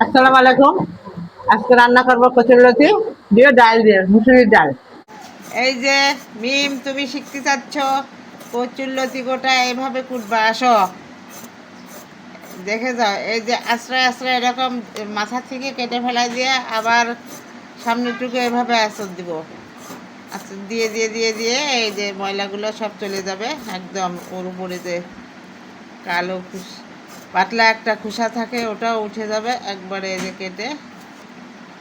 আসসালামু আলাইকুম। আজকে রান্না করবো কচুরলতি দিয়ে ডাল দিয়ে মুসুরির ডাল। এই যে মিম, তুমি শিখতে চাচ্ছ কচুরলতি গোটা এইভাবে কুটবা, আসো দেখে যাও। এই যে আশ্রয় আশ্রয় এরকম মাথা থেকে কেটে ফেলাই দিয়ে আবার সামনেটুকু এভাবে আঁচড় দিব। আঁচড় দিয়ে দিয়ে দিয়ে দিয়ে এই যে ময়লাগুলো সব চলে যাবে একদম। ওর উপরে যে কালো পাতলা একটা খোসা থাকে ওটাও উঠে যাবে একবারে। এই যে কেটে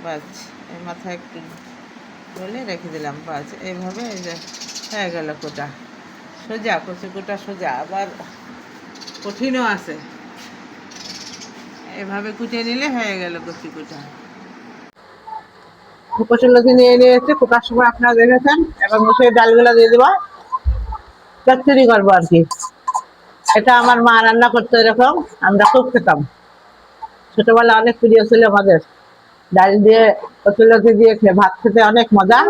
বাস এই মাথায় একটু বলে রেখে দিলাম, বাস এইভাবে এই যে হয়ে গেল কোটা। সোজা কচু কোটা সোজা, আবার কঠিনও আছে। এভাবে কুটে নিলে হয়ে গেল কচু কোটা। কচুরলতি নিয়ে নিয়েছে, কোটার সময় আপনারা দেখেছেন। এবার মুসুরির ডালগুলো দিয়ে দেবো, চচ্চড়ি করবো আর কি। এটা আমার মা রান্না করতো এরকম, আমরা খুব খেতাম। ছোটবেলা অনেক প্রিয় ছিল আমাদের। ডাল দিয়ে কচুরলতি দিয়ে ভাত খেতে অনেক মজা,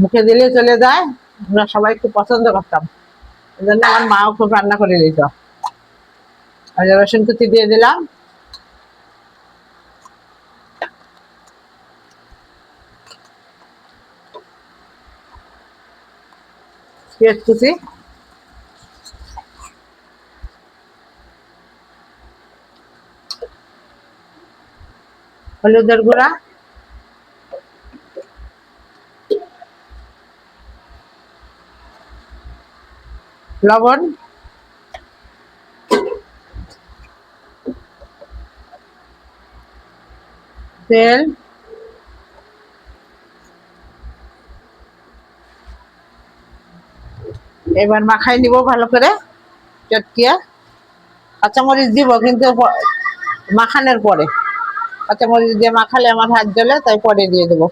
মুখে দিলে চলে যায়। আমরা সবাই খুব পছন্দ করতাম, এই জন্য আমার মাও খুব রান্না করে দিত। আর রসুন কুচি দিয়ে দিলাম, পেঁয়াজ কুচি, হলুদের গুঁড়া, লবণ, তেল, এবার মাখাই নিব ভালো করে চটকিয়া। কাঁচামরিচ দিব কিন্তু মাখানোর পরে, কাঁচামরিচ দিয়ে মাখালে আমার হাত জ্বলে, তাই পরে দিয়ে দেবো।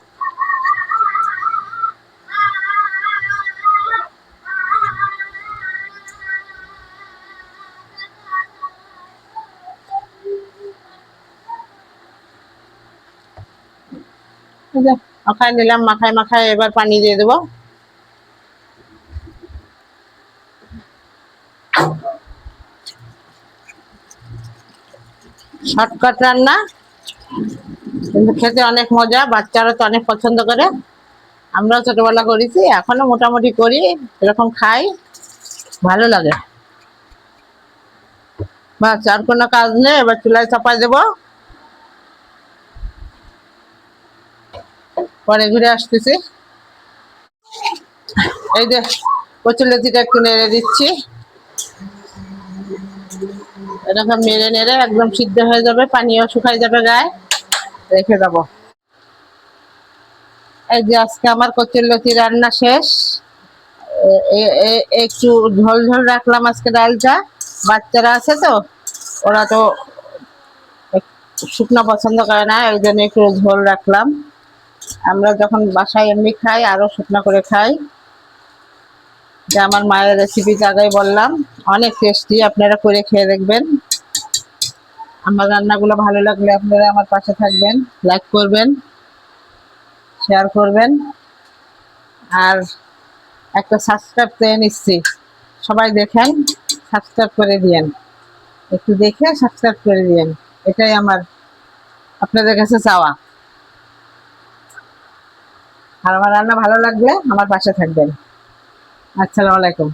মাখাই নিলাম, মাখায় মাখায় এবার পানি দিয়ে দেবো। শর্টকাট রান্না, কিন্তু খেতে অনেক মজা, বাচ্চারা তো অনেক পছন্দ করে। আমরাও ছোটবেলা করেছি, এখনো মোটামুটি করি, এরকম খাই, ভালো লাগে। বাস আর কোনো কাজ নেই, এবার চুলায় চাপাই দেবো। পরে ঘুরে আসতেছি। এই যে কচুরলতিটা একটু নেড়ে দিচ্ছি, এরকম নেড়ে নেড়ে একদম সিদ্ধ হয়ে যাবে, পানিও শুকাই যাবে, গায়ে রেখে দেবো। এই যে আজকে আমার কচুরলতি রান্না শেষ। একটু ঝোল ঝোল রাখলাম আজকে ডালটা, বাচ্চারা আছে তো, ওরা তো শুকনো পছন্দ করে না, এই জন্য একটু ঝোল রাখলাম। আমরা যখন বাসায় এমনি খাই আরো শুকনো করে খাই। যে আমার মায়ের রেসিপি আগেই বললাম, অনেক টেস্টি, আপনারা করে খেয়ে দেখবেন। আমার রান্নাগুলো ভালো লাগলে আপনারা আমার পাশে থাকবেন, লাইক করবেন, শেয়ার করবেন, আর একটা সাবস্ক্রাইব করে নিচ্ছি, সবাই দেখেন, সাবস্ক্রাইব করে দিয়েন, একটু দেখে সাবস্ক্রাইব করে দিয়েন, এটাই আমার আপনাদের কাছে চাওয়া। আর আমার রান্না ভালো লাগলে আমার পাশে থাকবেন। আসসালামু আলাইকুম।